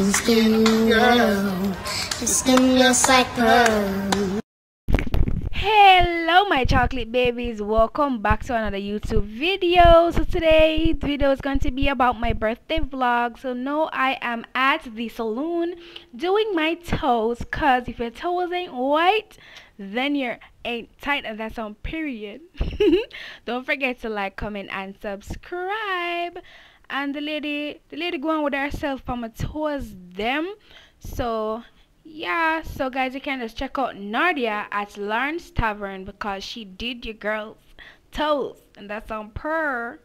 skin, girl. Your skin just like pearl. Hello my chocolate babies, welcome back to another YouTube video. So today's video is going to be about my birthday vlog. So no, I am at the salon doing my toes, cause if your toes ain't white, then you're ain't tight, and that's on period. Don't forget to like, comment and subscribe. And the lady going with herself from my toes them. So yeah, so guys, you can just check out Nadia at Lauren's Tavern because she did your girl's toes, and that's on per.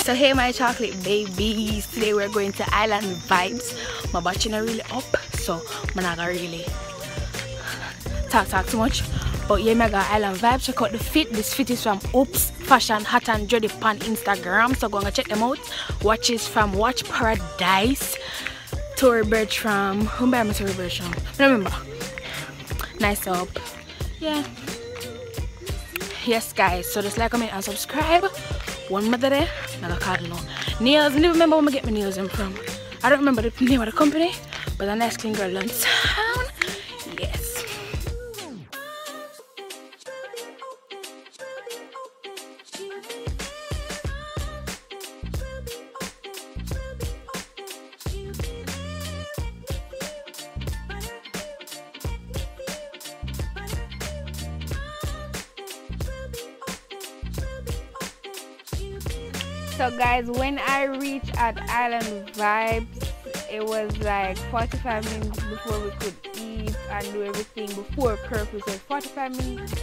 So hey my chocolate babies, today we're going to Island Vibes. My battery not really up, so I'm not gonna really talk too much. But yeah, I got Island Vibes. Check out the fit. This fit is from Oops Fashion Hot and Jody on Instagram, so go and check them out. Watches from Watch Paradise. Tory Birch from who am I Tory Birch from? Remember. Nice up. Yeah. Yes guys, so just like, comment and subscribe. One mother there, I got card now. Nails, I never remember where I get my nails in from. I don't remember the name of the company, but a nice clean girl in town. Yes. So guys, when I reached at Island Vibes, it was like 45 minutes before we could eat and do everything before curfew. So 45 minutes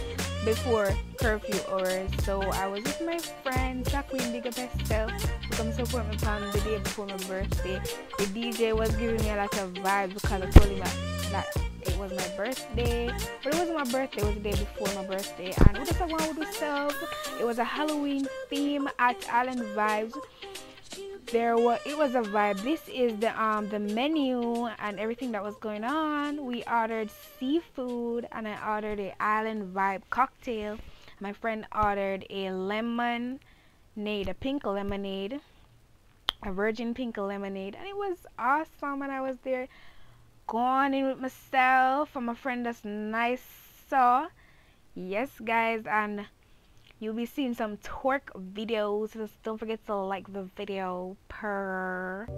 before curfew hours. So I was with my friend, Queen, big up herself, to come support me on the day before my birthday. The DJ was giving me a lot of vibes because I told him that it was my birthday, but it wasn't my birthday, it was the day before my birthday, and we just wanted to do stuff. It was a Halloween theme at Island Vibes. It was a vibe. This is the menu and everything that was going on. We ordered seafood and I ordered a Island Vibe cocktail. My friend ordered a lemonade, a pink lemonade, a virgin pink lemonade, and it was awesome. And I was there going in with myself and my friend that's nice. So yes guys, and you'll be seeing some twerk videos. Just don't forget to like the video per.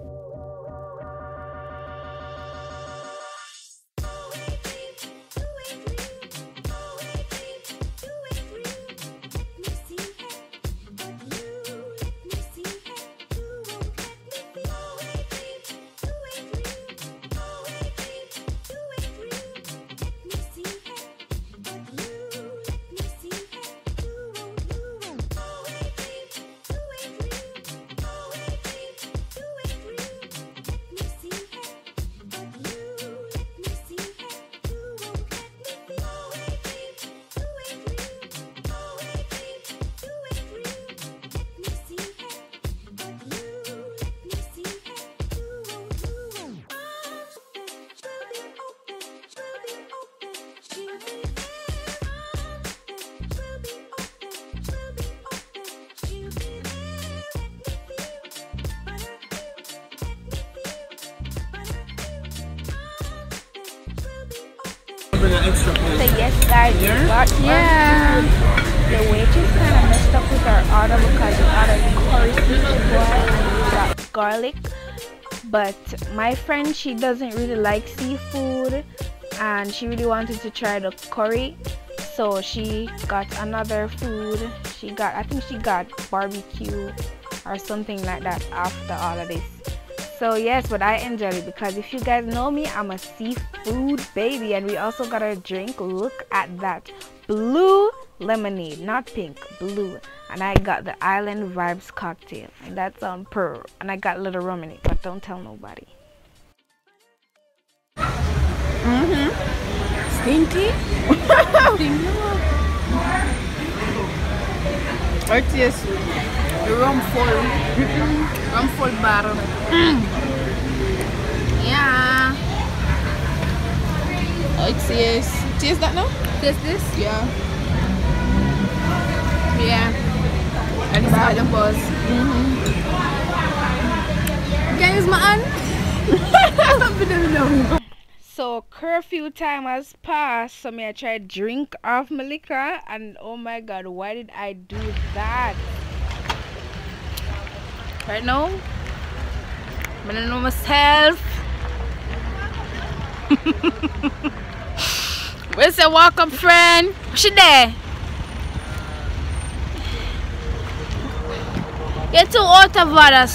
So yes guys, we got the waitress kind of messed up with our order because we ordered curry seafood and we got garlic. But my friend, she doesn't really like seafood and she really wanted to try the curry, so she got another food. I think she got barbecue or something like that after all of this. So yes, but I enjoyed it because if you guys know me, I'm a seafood baby. And we also got a drink. Look at that blue lemonade, not pink, blue. And I got the Island Vibes cocktail, and that's on pearl. And I got a little rum in it, but don't tell nobody. Stinky? It tastes rum full. Rum full bottle. Yeah. It tastes. Taste that now? Taste this? Yeah. Yeah. And it's all the buzz. Can you use my hand? So curfew time has passed, so I tried drink off my liquor, and oh my god, why did I do that? Right now, I don't know myself. Where's the walk up friend? She there? You're too out of order.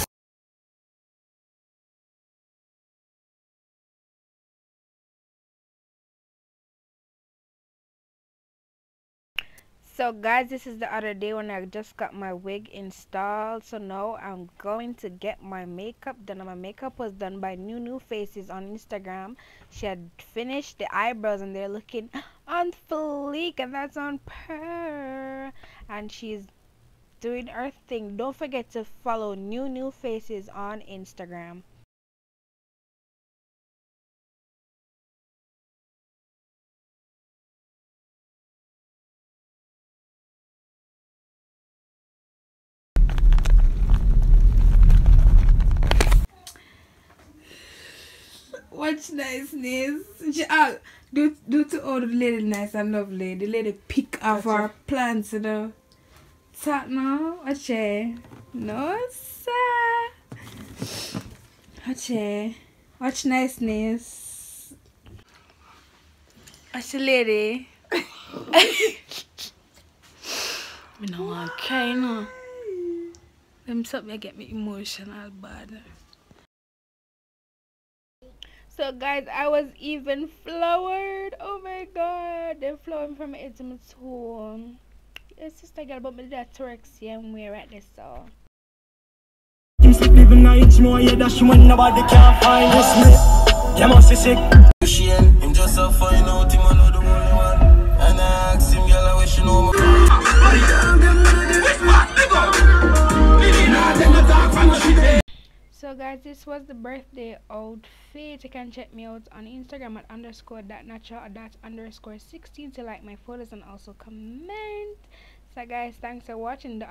So guys, this is the other day when I just got my wig installed. So now I'm going to get my makeup done. My makeup was done by New Faces on Instagram. She had finished the eyebrows and they're looking on fleek, and that's on her. And she's doing her thing. Don't forget to follow New Faces on Instagram. Watch niceness. Do to all the lady nice and lovely. The lady pick off our plants, you know. Talk now. Watch it. No, sir. Watch it. Watch niceness. Watch the lady. I don't want to cry, no. Them something get me emotional bad. So guys, I was even flowered. Oh my god, they're flowing from my head to my toe. It's just like about me that torexia and we're at this so. Living nights more, yeah, that's when nobody can find us. You must be sick. Him just a find out him I know the only one. And I ask him, girl, I wish you know more. So guys, this was the birthday outfit. You can check me out on Instagram at _.natural__16 to like my photos and also comment. So guys, thanks for watching.